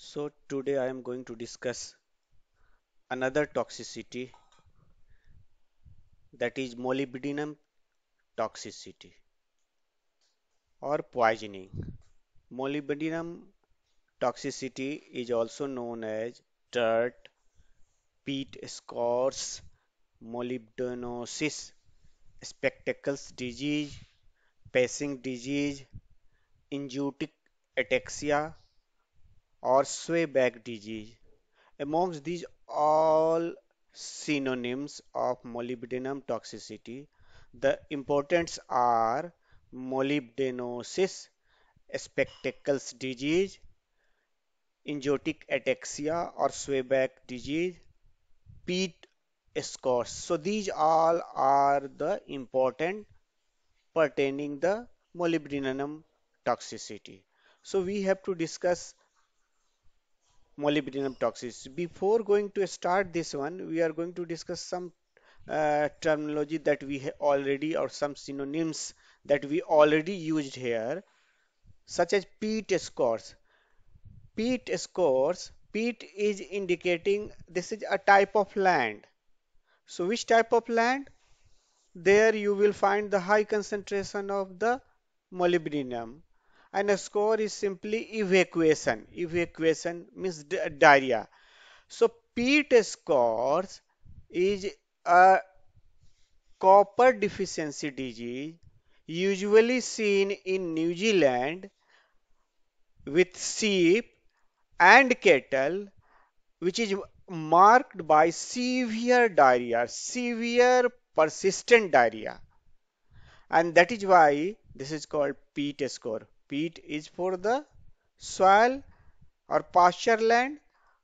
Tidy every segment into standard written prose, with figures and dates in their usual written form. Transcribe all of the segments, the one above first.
So today I am going to discuss another toxicity, that is molybdenum toxicity or poisoning. Molybdenum toxicity is also known as dirt, peat scores, molybdenosis, spectacles disease, passing disease, injutic ataxia or swayback disease. Amongst these all synonyms of molybdenum toxicity, the importance are molybdenosis, spectacles disease, injotic ataxia or swayback disease, peat scores. So these all are the important pertaining the molybdenum toxicity. So we have to discuss molybdenum toxicity. Before going to start this one, we are going to discuss some terminology that we already or some synonyms that we already used here, such as peat scores. Peat scores, peat is indicating this is a type of land. So which type of land? There you will find the high concentration of the molybdenum. And a score is simply evacuation. Evacuation means diarrhea. So peat scores is a copper deficiency disease usually seen in New Zealand with sheep and cattle, which is marked by severe diarrhea, severe persistent diarrhea. And that is why this is called peat score. Peat is for the soil or pasture land,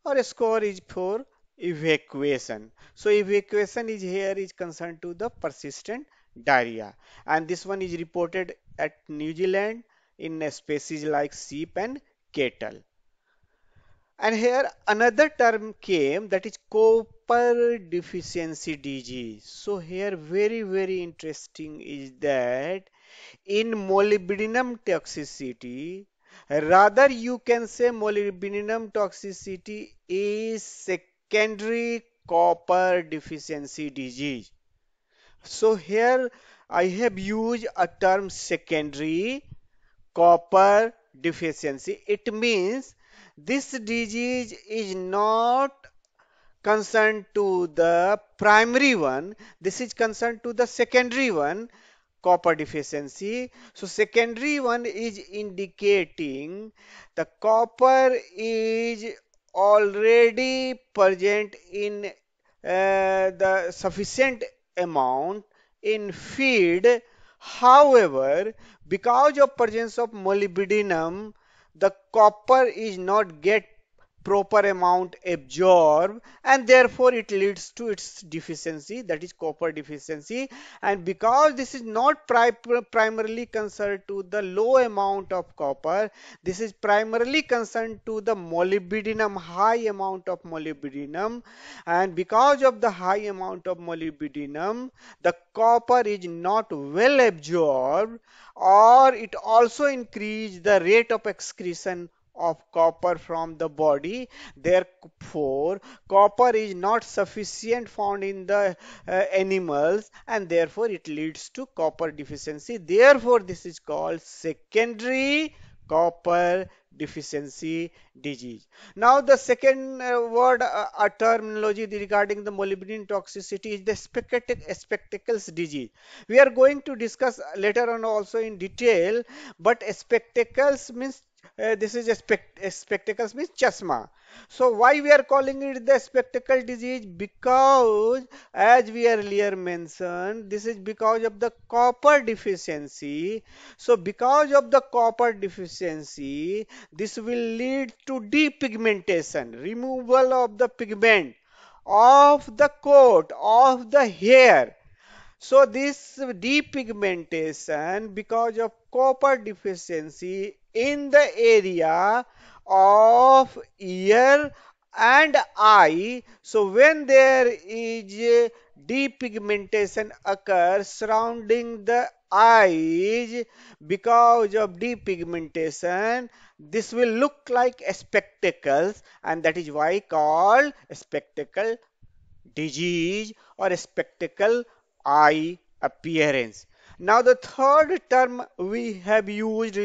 or score is for evacuation. So evacuation is here is concerned to the persistent diarrhea, and this one is reported at New Zealand in a species like sheep and cattle. And here another term came, that is copper deficiency disease. So here very interesting is that in molybdenum toxicity, rather you can say molybdenum toxicity is secondary copper deficiency disease. So here I have used a term secondary copper deficiency. It means this disease is not concerned to the primary one. This is concerned to the secondary one, copper deficiency. So secondary one is indicating the copper is already present in the sufficient amount in feed. However, because of presence of molybdenum, the copper is not get proper amount absorbed, and therefore it leads to its deficiency, that is copper deficiency. And because this is not primarily concerned to the low amount of copper, this is primarily concerned to the molybdenum, high amount of molybdenum. And because of the high amount of molybdenum, the copper is not well absorbed, or it also increase the rate of excretion of copper from the body. Therefore copper is not sufficient found in the animals, and therefore it leads to copper deficiency. Therefore this is called secondary copper deficiency disease. Now the second word, a terminology regarding the molybdenum toxicity, is the spectacles disease. We are going to discuss later on also in detail, but spectacles means this is a spectacles means chasma. So why we are calling it the spectacle disease? Because as we earlier mentioned, this is because of the copper deficiency. So because of the copper deficiency, this will lead to depigmentation, removal of the pigment of the coat, of the hair. So this depigmentation because of copper deficiency in the area of ear and eye. So when there is a depigmentation occurs surrounding the eyes because of depigmentation. This will look like spectacles, and that is why called spectacle disease or spectacle eye appearance. Now, the third term we have used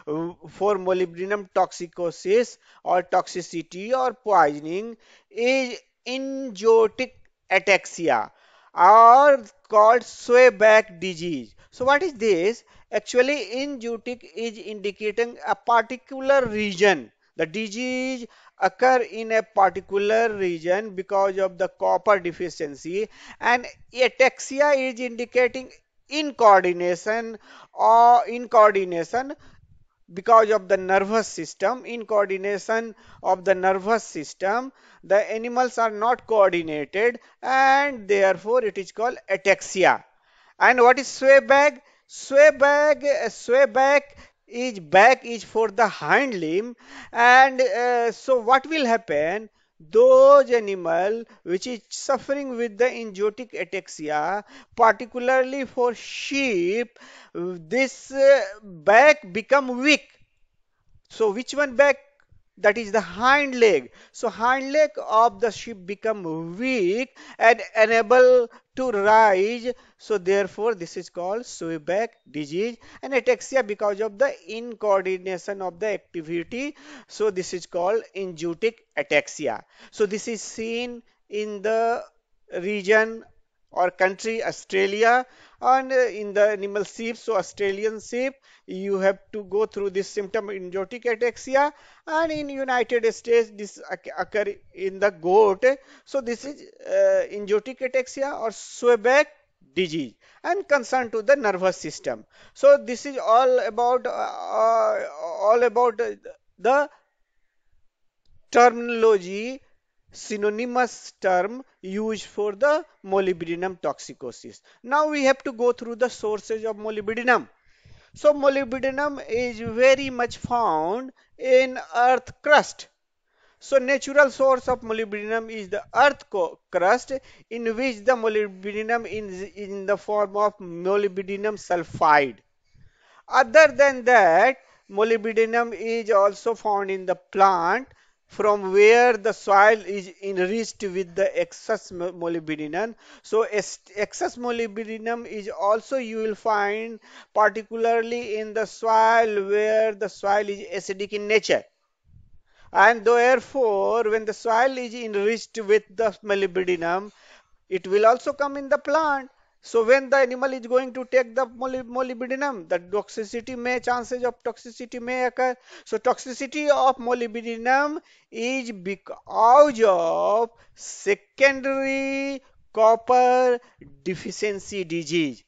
for molybdenum toxicosis or toxicity or poisoning is enzootic ataxia, or called swayback disease. So, what is this? Actually, enzootic is indicating a particular region. The disease occur in a particular region because of the copper deficiency, and ataxia is indicating incoordination or incoordination because of the nervous system. Incoordination of the nervous system, the animals are not coordinated, and therefore it is called ataxia. And what is sway bag? Sway back is back is for the hind limb, and so what will happen? Those animal which is suffering with the enzootic ataxia, particularly for sheep, this back become weak. So which one back? That is the hind leg. So hind leg of the sheep become weak and unable to rise. So therefore this is called swayback disease, and ataxia because of the incoordination of the activity. So this is called enzootic ataxia. So this is seen in the region or country Australia, and in the animal sheep, so Australian sheep, you have to go through this symptom enzootic ataxia, and in United States this occur in the goat. So this is enzootic ataxia or Swayback disease and concern to the nervous system. So this is all about the terminology, synonymous term used for the molybdenum toxicosis. Now we have to go through the sources of molybdenum. So molybdenum is very much found in earth crust. So natural source of molybdenum is the earth crust, in which the molybdenum is in the form of molybdenum sulfide. Other than that, molybdenum is also found in the plant, from where the soil is enriched with the excess molybdenum. So excess molybdenum is also you will find particularly in the soil where the soil is acidic in nature. And therefore, when the soil is enriched with the molybdenum, it will also come in the plant. So when the animal is going to take the molybdenum, the toxicity may, chances of toxicity may occur. So toxicity of molybdenum is because of secondary copper deficiency disease.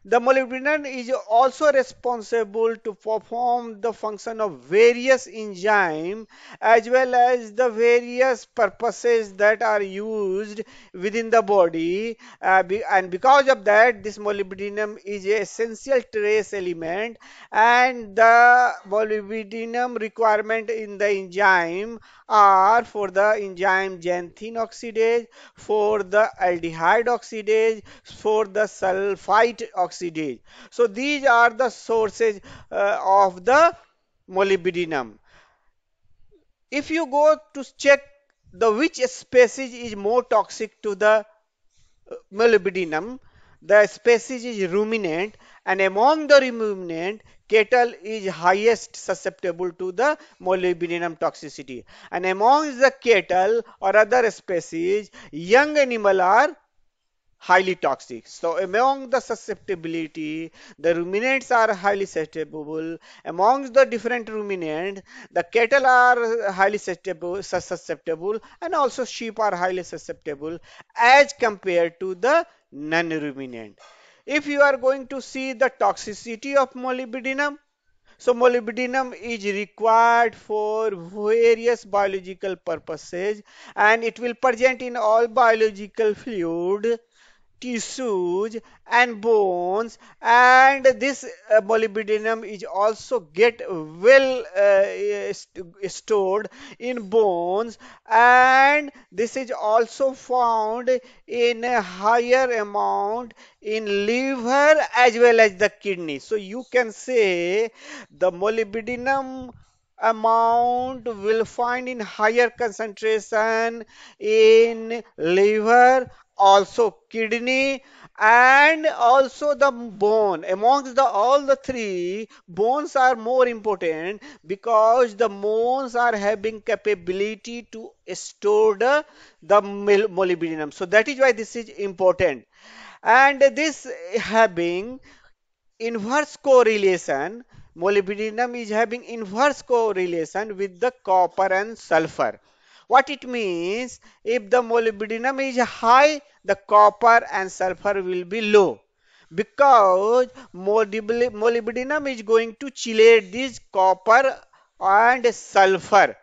The molybdenum is also responsible to perform the function of various enzymes, as well as the various purposes that are used within the body. And because of that, this molybdenum is an essential trace element, and the molybdenum requirement in the enzyme are for the enzyme xanthine oxidase, for the aldehyde oxidase, for the sulfite oxidase. So these are the sources of the molybdenum. If you go to check the which species is more toxic to the molybdenum, the species is ruminant, and among the ruminant, cattle is highest susceptible to the molybdenum toxicity. And among the cattle or other species, young animal are highly toxic. So among the susceptibility, the ruminants are highly susceptible. Amongst the different ruminants, the cattle are highly susceptible, and also sheep are highly susceptible as compared to the non-ruminant. If you are going to see the toxicity of molybdenum, so molybdenum is required for various biological purposes, and it will present in all biological fluid, tissues and bones, and this molybdenum is also get well stored in bones, and this is also found in a higher amount in liver as well as the kidney. So you can say the molybdenum amount will find in higher concentration in liver, also kidney, and also the bone. Amongst the all the three, bones are more important because the bones are having capability to store the molybdenum. So that is why this is important. And this having inverse correlation, molybdenum is having inverse correlation with the copper and sulfur. What it means, if the molybdenum is high, the copper and sulfur will be low, because molybdenum is going to chelate this copper and sulfur.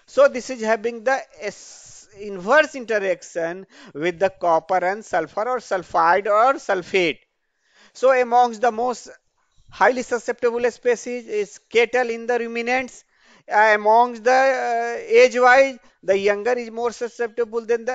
So this is having the inverse interaction with the copper and sulfur, or sulfide or sulfate. So amongst the most highly susceptible species is cattle in the ruminants. Amongst the age-wise, the younger is more susceptible than the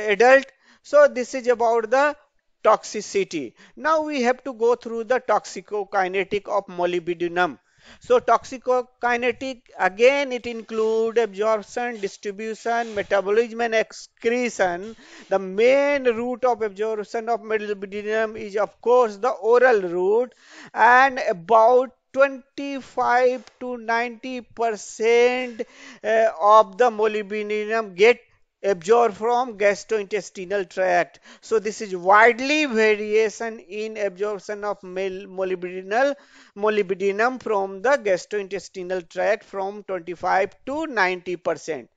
adult. So this is about the toxicity. Now we have to go through the toxicokinetic of molybdenum. So toxicokinetic, again it include absorption, distribution, metabolism and excretion. The main route of absorption of molybdenum is of course the oral route, and about 25 to 90% of the molybdenum get absorbed from gastrointestinal tract. So this is widely variation in absorption of molybdenum from the gastrointestinal tract from 25 to 90%.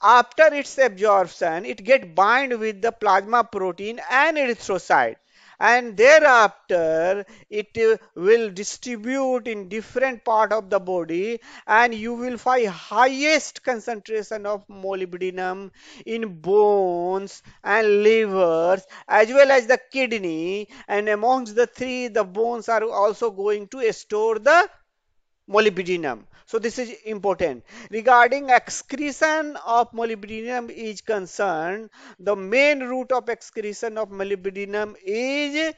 After its absorption, it get bind with the plasma protein and erythrocyte, and thereafter it will distribute in different part of the body, and you will find highest concentration of molybdenum in bones and livers as well as the kidney, and amongst the three, the bones are also going to store the molybdenum. So this is important. Regarding excretion of molybdenum is concerned, the main route of excretion of molybdenum is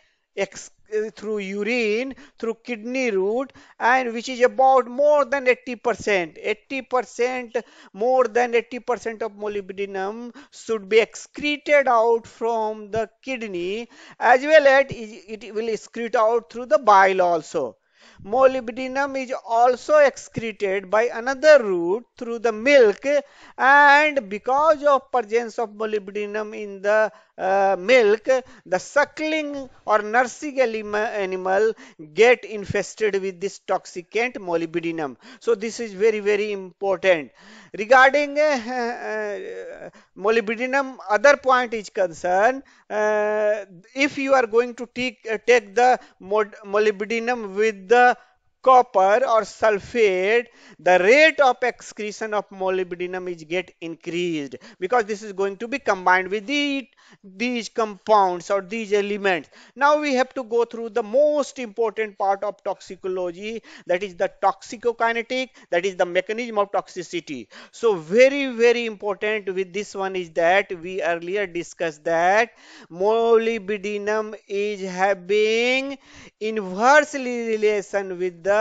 through urine, through kidney route, and which is about more than 80%. 80%, more than 80% of molybdenum should be excreted out from the kidney, as well as it will excrete out through the bile also. Molybdenum is also excreted by another route through the milk, and because of presence of molybdenum in the milk, the suckling or nursing animal get infested with this toxicant molybdenum. So this is very, very important. Regarding molybdenum, other point is concerned, if you are going to take the molybdenum with the copper or sulfate, the rate of excretion of molybdenum is get increased, because this is going to be combined with these compounds or these elements. Now we have to go through the most important part of toxicology, that is the toxicokinetic, that is the mechanism of toxicity. So very, very important with this one is that we earlier discussed that molybdenum is having inversely relation with the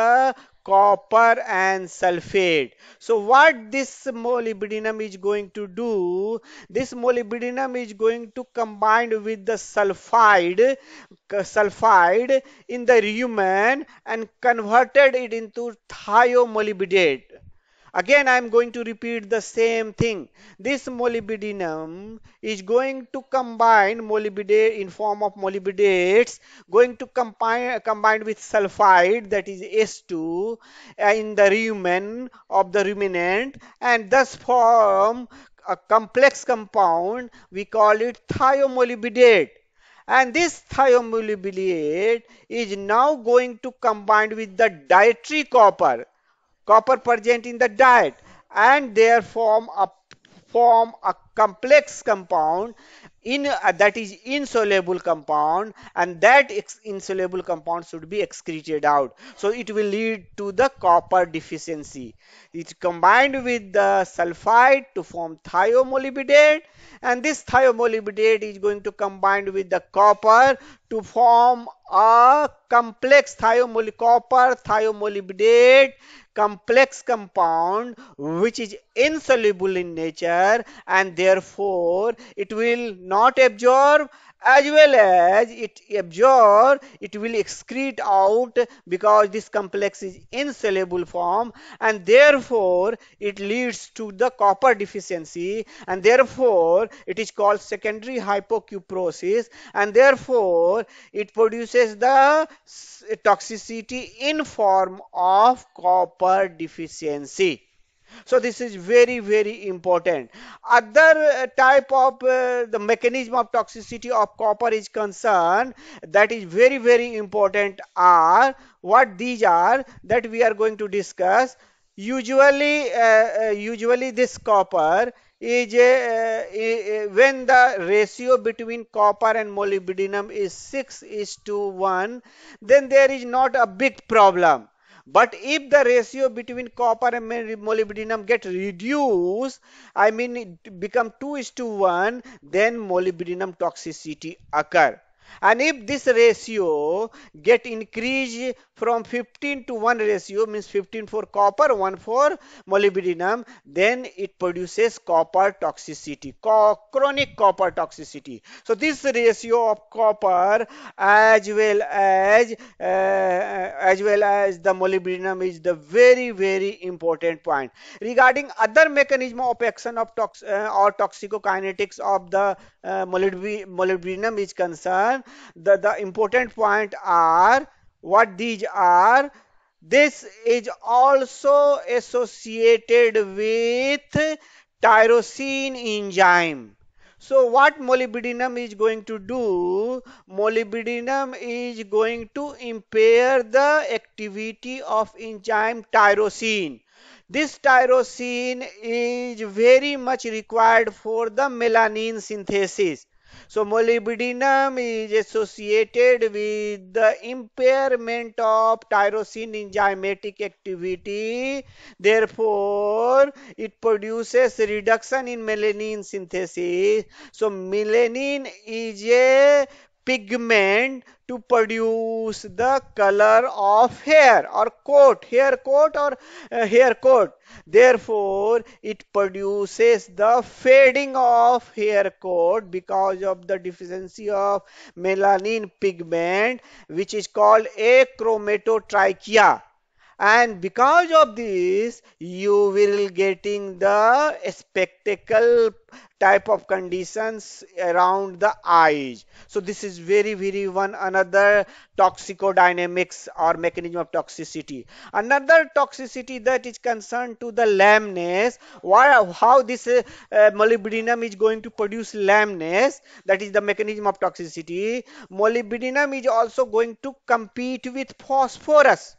copper and sulfate. So what this molybdenum is going to do, this molybdenum is going to combine with the sulfide in the rumen and converted it into thiomolybdate. Again, I am going to repeat the same thing. This molybdenum is going to combine molybdate in form of molybdates, going to combine with sulfide, that is S2, in the rumen of the ruminant, and thus form a complex compound. We call it thiomolybdate. And this thiomolybdate is now going to combine with the dietary copper present in the diet, and there form a complex compound in that is insoluble compound, and that insoluble compound should be excreted out, so it will lead to the copper deficiency. It combined with the sulfide to form thiomolybdate, and this thiomolybdate is going to combine with the copper to form a complex copper thiomolybdate complex compound, which is insoluble in nature, and therefore it will not absorb, as well as it absorb it will excrete out, because this complex is insoluble form, and therefore it leads to the copper deficiency, and therefore it is called secondary hypocuprosis, and therefore it produces the toxicity in form of copper deficiency. So this is very, very important. Other type of the mechanism of toxicity of copper is concerned, that is very, very important, are what these are that we are going to discuss. Usually this copper is when the ratio between copper and molybdenum is 6 is to 1, then there is not a big problem. But if the ratio between copper and molybdenum get reduced, I mean it become 2 is to 1, then molybdenum toxicity occur. And if this ratio get increased from 15 to 1 ratio, means 15 for copper, 1 for molybdenum, then it produces copper toxicity, chronic copper toxicity. So this ratio of copper as well as the molybdenum is the very, very important point. Regarding other mechanism of action of or toxicokinetics of the molybdenum is concerned, the important point are what these are. This is also associated with tyrosine enzyme. So what molybdenum is going to do? Molybdenum is going to impair the activity of enzyme tyrosine. This tyrosine is very much required for the melanin synthesis. So molybdenum is associated with the impairment of tyrosine enzymatic activity. Therefore, it produces reduction in melanin synthesis. So melanin is a pigment to produce the color of hair or coat, hair coat or hair coat. Therefore, it produces the fading of hair coat because of the deficiency of melanin pigment, which is called achromatotrichia. And because of this you will getting the spectacle type of conditions around the eyes. So this is very, very one another toxicodynamics or mechanism of toxicity. Another toxicity that is concerned to the lameness. Why, how this molybdenum is going to produce lameness, that is the mechanism of toxicity. Molybdenum is also going to compete with phosphorus.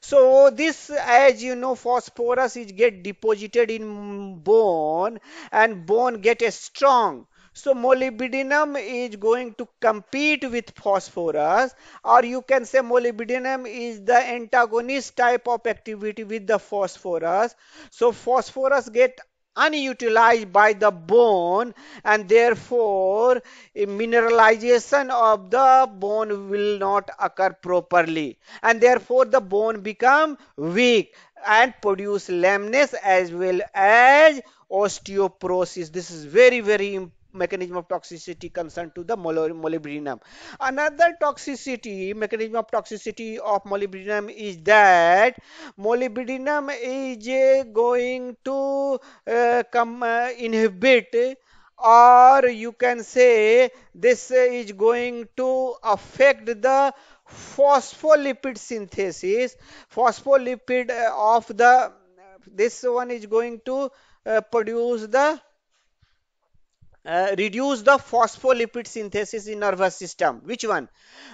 So this, as you know, phosphorus is get deposited in bone, and bone get strong. So molybdenum is going to compete with phosphorus, or you can say molybdenum is the antagonist type of activity with the phosphorus. So phosphorus get unutilized by the bone, and therefore a mineralization of the bone will not occur properly, and therefore the bone become weak and produce lameness as well as osteoporosis. This is very, very mechanism of toxicity concerned to the molybdenum. Another toxicity mechanism of toxicity of molybdenum is that molybdenum is going to inhibit, or you can say this is going to affect the phospholipid synthesis. Phospholipid of the this one is going to produce the reduce the phospholipid synthesis in nervous system. Which one?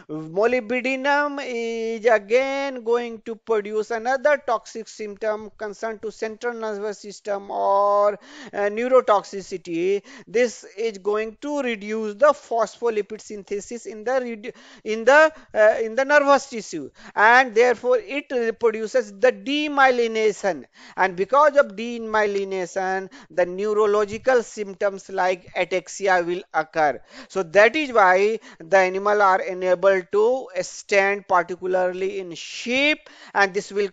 Molybdenum is again going to produce another toxic symptom concerned to central nervous system or neurotoxicity. This is going to reduce the phospholipid synthesis in the in the nervous tissue, and therefore it produces the demyelination, and because of demyelination the neurological symptoms like ataxia will occur. So that is why the animal are unable to stand, particularly in sheep, and this will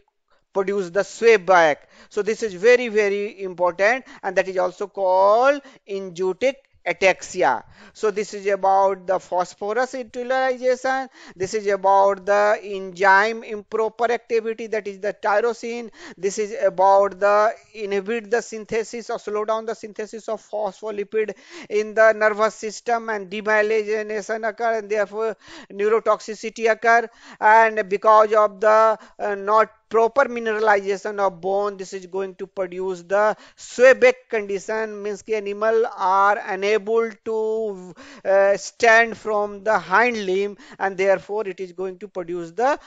produce the sway back. So this is very very important, and that is also called injutic ataxia. So this is about the phosphorus utilization. This is about the enzyme improper activity, that is the tyrosine. This is about the inhibit the synthesis or slow down the synthesis of phospholipid in the nervous system, and demyelination occur, and therefore neurotoxicity occur. And because of the not proper mineralization of bone, this is going to produce the swayback condition, means the animal are unable to stand from the hind limb, and therefore it is going to produce the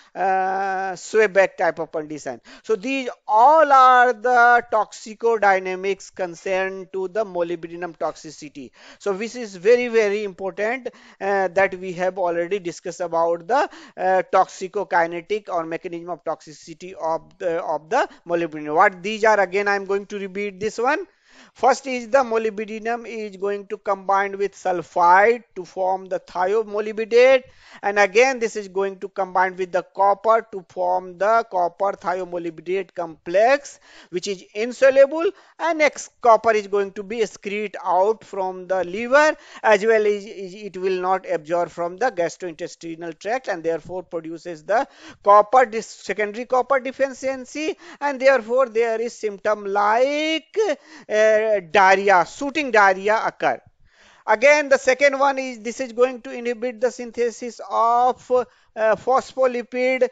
swayback type of condition. So these all are the toxicodynamics concerned to the molybdenum toxicity. So this is very very important, that we have already discussed about the toxicokinetic or mechanism of toxicity of the molybdenum. What these are, again I am going to repeat this one. First is the molybdenum is going to combine with sulfide to form the thiomolybdate, and again this is going to combine with the copper to form the copper thiomolybdate complex, which is insoluble, and next copper is going to be excreted out from the liver, as well as it will not absorb from the gastrointestinal tract, and therefore produces the secondary copper deficiency, and therefore there is symptom like diarrhea, shooting diarrhea occur. Again, the second one is this is going to inhibit the synthesis of phospholipid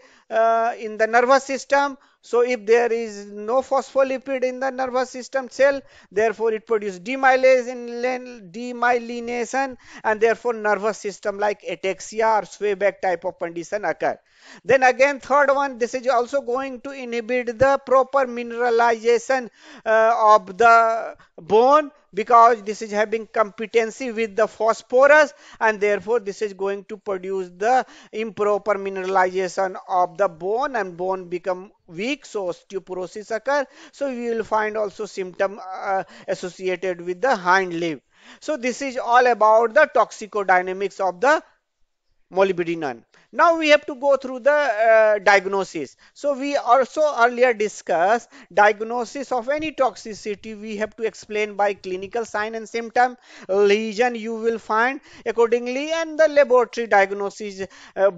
in the nervous system. So if there is no phospholipid in the nervous system cell, therefore it produces demyelination, and therefore nervous system like ataxia or swayback type of condition occur. Then again, third one, this is also going to inhibit the proper mineralization of the bone, because this is having competency with the phosphorus, and therefore this is going to produce the improper mineralization of the bone, and bone become weak, so osteoporosis occur. So we will find also symptom associated with the hind limb. So this is all about the toxicodynamics of the molybdenum. Now we have to go through the diagnosis. So we also earlier discussed diagnosis of any toxicity. We have to explain by clinical sign and symptom, lesion you will find accordingly, and the laboratory diagnosis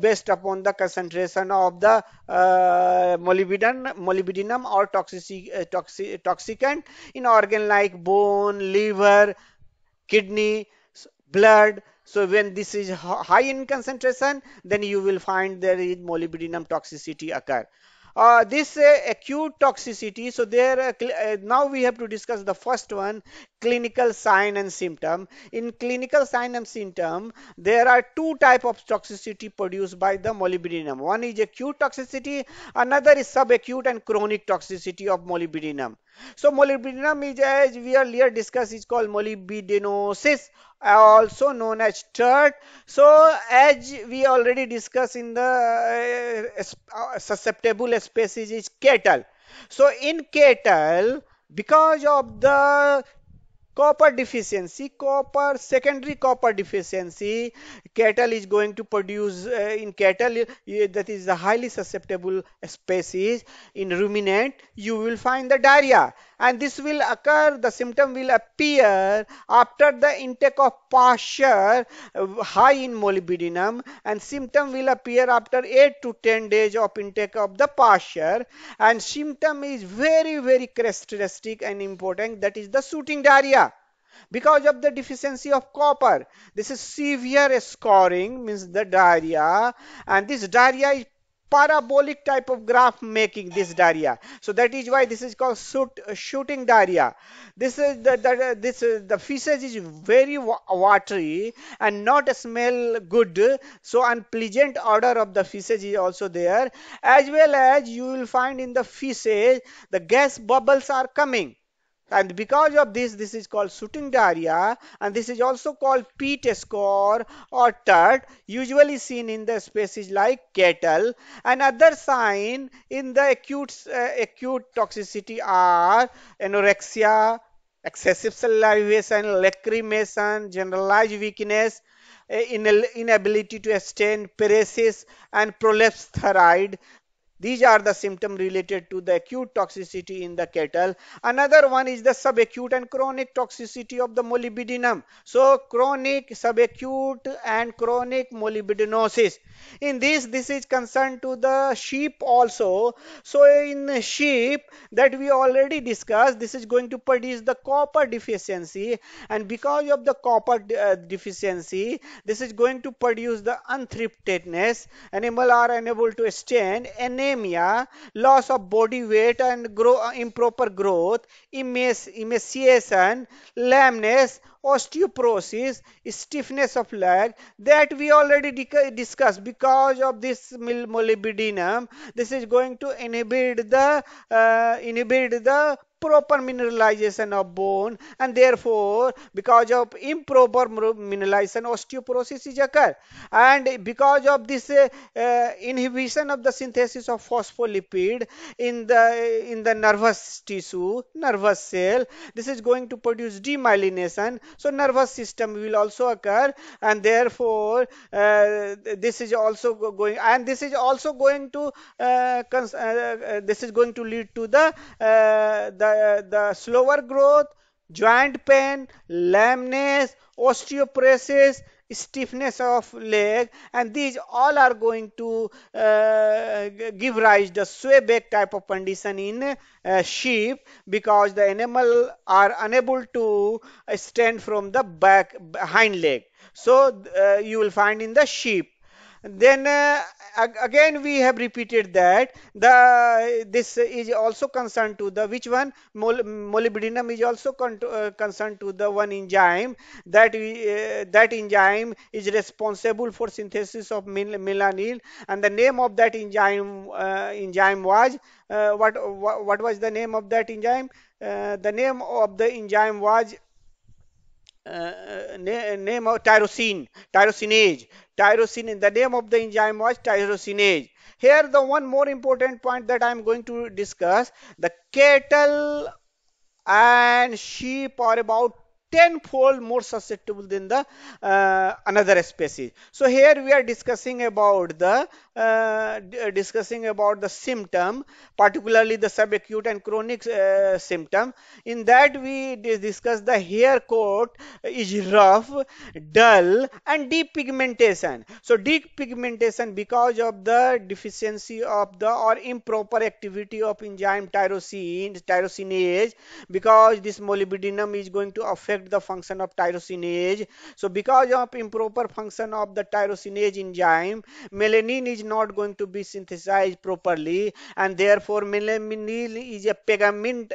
based upon the concentration of the molybdenum or toxicant in organ like bone, liver, kidney, blood. So when this is high in concentration, then you will find there is molybdenum toxicity occur. This acute toxicity, so there now we have to discuss the first one, clinical sign and symptom. In clinical sign and symptom, there are two type of toxicity produced by the molybdenum. One is acute toxicity, another is subacute and chronic toxicity of molybdenum. So molybdenum is, as we earlier discussed, is called molybdenosis, also known as TERT. So as we already discussed in the susceptible species is cattle. So in cattle, because of the secondary copper deficiency, cattle is going to produce in cattle, that is a highly susceptible species. In ruminant, you will find the diarrhea, and this will occur, the symptom will appear after the intake of pasture high in molybdenum, and symptom will appear after 8 to 10 days of intake of the pasture, and symptom is very very characteristic and important, that is the shooting diarrhea because of the deficiency of copper. This is severe scoring, means the diarrhea, and this diarrhea is parabolic type of graph making this diarrhea. So that is why this is called shooting diarrhea. This is the feces is very watery and not smell good, so unpleasant odor of the feces is also there, as well as you will find in the feces the gas bubbles are coming, and because of this is called shooting diarrhea, and this is also called peat score or turt, usually seen in the species like cattle. Another sign in the acute toxicity are anorexia, excessive salivation, lacrimation, generalized weakness, inability to abstain, paresis, and prolapsed thyroid. These are the symptoms related to the acute toxicity in the cattle. Another one is the subacute and chronic toxicity of the molybdenum. So chronic, subacute and chronic molybdenosis. In this is concerned to the sheep also. So in sheep that we already discussed, this is going to produce the copper deficiency, and because of the copper deficiency, this is going to produce the unthriftiness. Animal are unable to stand anemia, loss of body weight and improper growth, emaciation, lameness, osteoporosis, stiffness of leg, that we already discussed. Because of this molybdenum, this is going to inhibit the proper mineralization of bone, and therefore because of improper mineralization osteoporosis is occur, and because of this inhibition of the synthesis of phospholipid in the nervous tissue, nervous cell, this is going to produce demyelination, so nervous system will also occur, and therefore this is also going, and this is also going to this is going to lead to the slower growth, joint pain, lameness, osteoporosis, stiffness of leg, and these all are going to give rise the swayback type of condition in sheep, because the animal are unable to stand from the back hind leg. So you will find in the sheep. Then again we have repeated that the this is also concerned to the which one, molybdenum is also concerned to the one enzyme that that enzyme is responsible for synthesis of melanin, and the name of that enzyme was what was the name of that enzyme? The name of the enzyme was name of tyrosinase. Tyrosine, the name of the enzyme was tyrosinase. Here the one more important point that I am going to discuss: the cattle and sheep are about tenfold more susceptible than the another species. So here we are discussing about the symptom, particularly the subacute and chronic symptom. In that we discuss the hair coat is rough, dull, and deep pigmentation. So deep pigmentation because of the deficiency of the or improper activity of enzyme tyrosinase, because this molybdenum is going to affect the function of tyrosinase. So because of improper function of the tyrosinase enzyme, melanin is not going to be synthesized properly, and therefore melanin is a pigment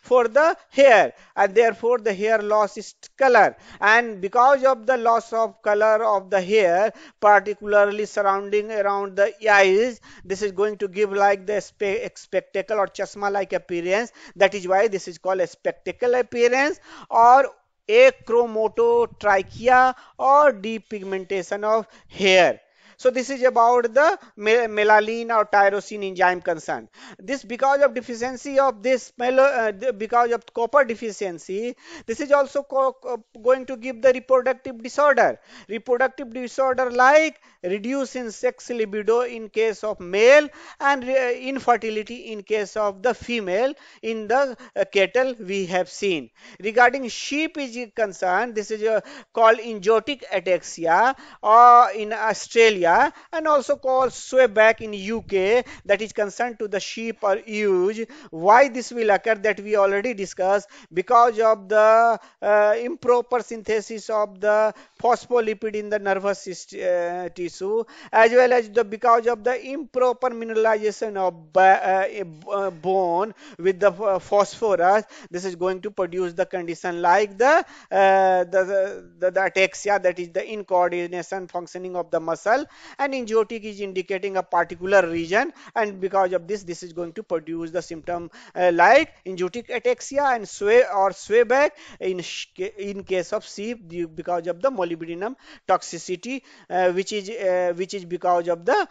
for the hair, and therefore the hair loss is color, and because of the loss of color of the hair, particularly surrounding around the eyes, this is going to give like the spectacle or chasma like appearance. That is why this is called a spectacle appearance or achromototrichia or deep pigmentation of hair. So this is about the melanin or tyrosine enzyme concern. This because of deficiency of this because of copper deficiency, this is also going to give the reproductive disorder. Reproductive disorder like reduce in sex libido in case of male, and infertility in case of the female in the cattle we have seen. Regarding sheep is concerned, this is called enzootic ataxia, or in Australia atexia, and also called swayback in UK, that is concerned to the sheep or ewes. Why this will occur, that we already discussed, because of the improper synthesis of the phospholipid in the nervous tissue, as well as because of the improper mineralization of bone with the phosphorus. This is going to produce the condition like the ataxia, that is the incoordination functioning of the muscle, and angiotic is indicating a particular region, and because of this is going to produce the symptom like angiotic ataxia and swayback in case of sheep, because of the molybdenum toxicity, which is because of the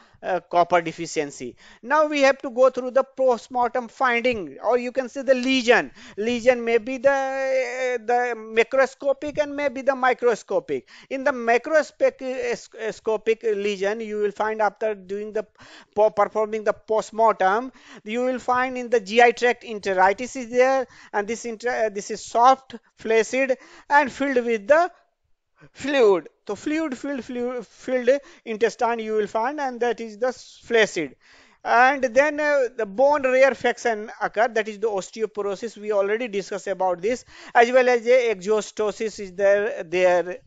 copper deficiency. Now we have to go through the postmortem finding, or you can say the lesion. Lesion may be the macroscopic and may be the microscopic. In the macroscopic lesion, you will find after doing the performing the postmortem, you will find in the GI tract enteritis is there, and this is soft, flaccid, and filled with the fluid. So filled intestine you will find, and that is the flaccid. And then the bone rarefaction occur, that is the osteoporosis. We already discussed about this, as well as the exostosis is there.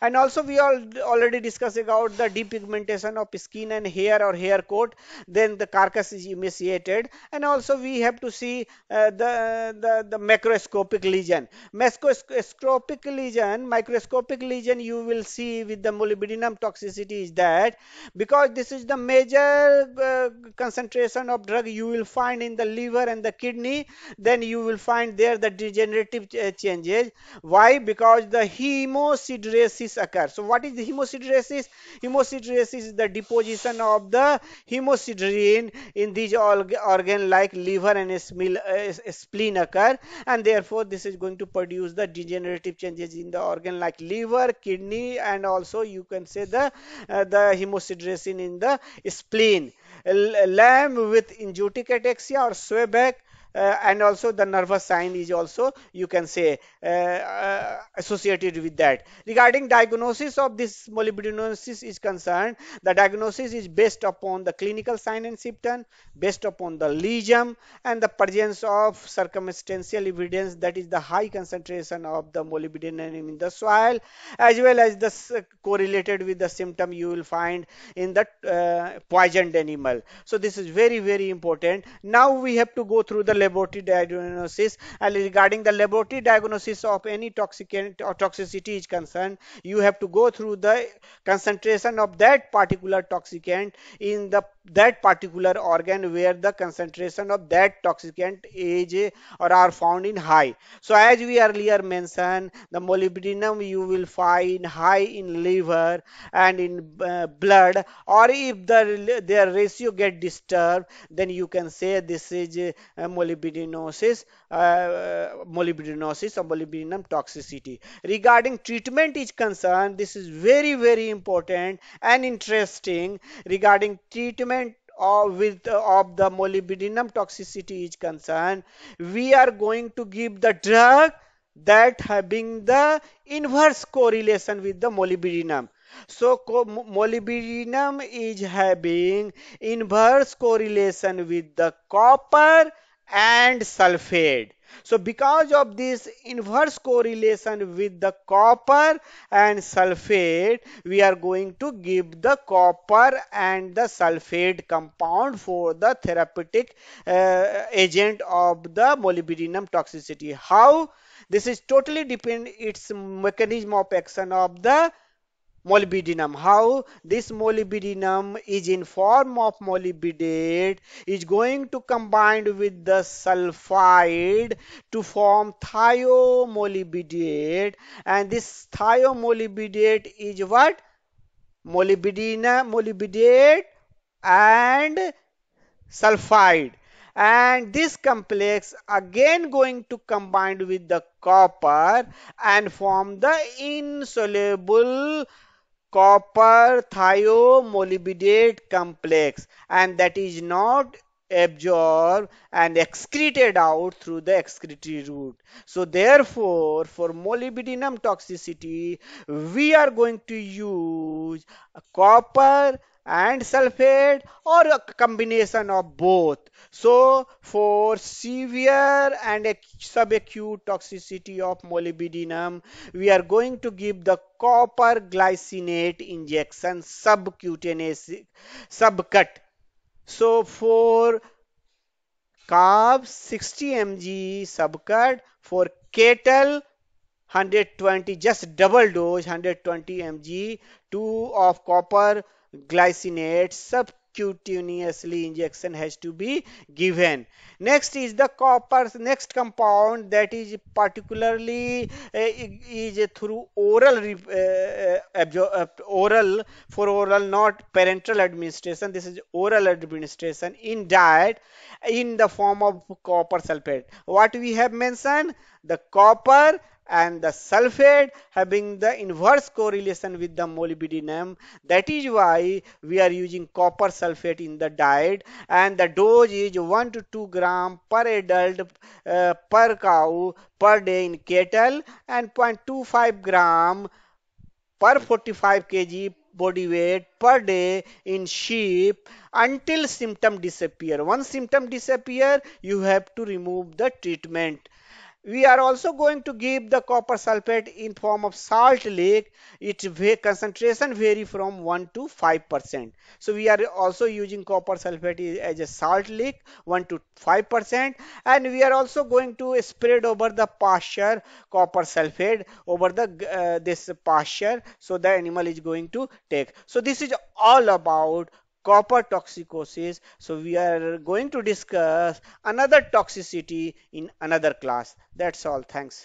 And also we already discussed about the depigmentation of skin and hair or hair coat. Then the carcass is emaciated, and also we have to see the macroscopic lesion. Microscopic lesion you will see with the molybdenum toxicity is that, because this is the major concentration of drug you will find in the liver and the kidney, then you will find there the degenerative changes. Why? Because the hemosiderosis occurs. So what is the hemosiderosis? Hemosiderosis is the deposition of the hemosiderin in these organ like liver and spleen occur, and therefore this is going to produce the degenerative changes in the organ like liver, kidney, and also you can say the hemosiderin in the spleen. Lamb with angiotic ataxia or swayback, and also the nervous sign is also you can say associated with that. Regarding diagnosis of this molybdenosis is concerned, the diagnosis is based upon the clinical sign and symptom, based upon the lesion, and the presence of circumstantial evidence, that is the high concentration of the molybdenum in the soil, as well as the correlated with the symptom you will find in the poisoned animal. So this is very important. Now we have to go through the laboratory diagnosis, and regarding the laboratory diagnosis of any toxicant or toxicity is concerned, you have to go through the concentration of that particular toxicant in that particular organ where the concentration of that toxicant is or are found in high. So as we earlier mentioned, the molybdenum you will find high in liver and in blood, or if their ratio get disturbed, then you can say this is molybdenosis or molybdenum toxicity. Regarding treatment is concerned, this is very important and interesting. Regarding treatment of the molybdenum toxicity is concerned, we are going to give the drug that having the inverse correlation with the molybdenum. So molybdenum is having inverse correlation with the copper and sulfate. So because of this inverse correlation with the copper and sulfate, we are going to give the copper and the sulfate compound for the therapeutic agent of the molybdenum toxicity. How? This is totally depend its mechanism of action of the molybdenum. How this molybdenum is in form of molybdate is going to combine with the sulfide to form thiomolybdate, and this thiomolybdate is what? Molybdate and sulfide, and this complex again going to combine with the copper and form the insoluble copper thiomolybdate complex, and that is not absorbed and excreted out through the excretory route. So therefore, for molybdenum toxicity, we are going to use copper and sulfate or a combination of both. So for severe and subacute toxicity of molybdenum, we are going to give the copper glycinate injection subcutaneous subcut. So for carbs 60 mg subcut, for cattle 120, just double dose 120 mg 2 of copper glycinate subcutaneously injection has to be given. Next is the copper, next compound that is particularly is through oral oral, for oral, not parenteral administration. This is oral administration in diet in the form of copper sulfate. What we have mentioned, the copper and the sulfate having the inverse correlation with the molybdenum. That is why we are using copper sulfate in the diet, and the dose is 1 to 2 gram per adult per cow per day in cattle, and 0.25 gram per 45 kg body weight per day in sheep until symptom disappear. Once symptom disappear, you have to remove the treatment. We are also going to give the copper sulfate in form of salt lick. Its concentration vary from 1 to 5%. So we are also using copper sulfate as a salt lick 1 to 5%, and we are also going to spread over the pasture copper sulfate over the this pasture, so the animal is going to take. So this is all about copper toxicosis. So we are going to discuss another toxicity in another class. That's all. Thanks.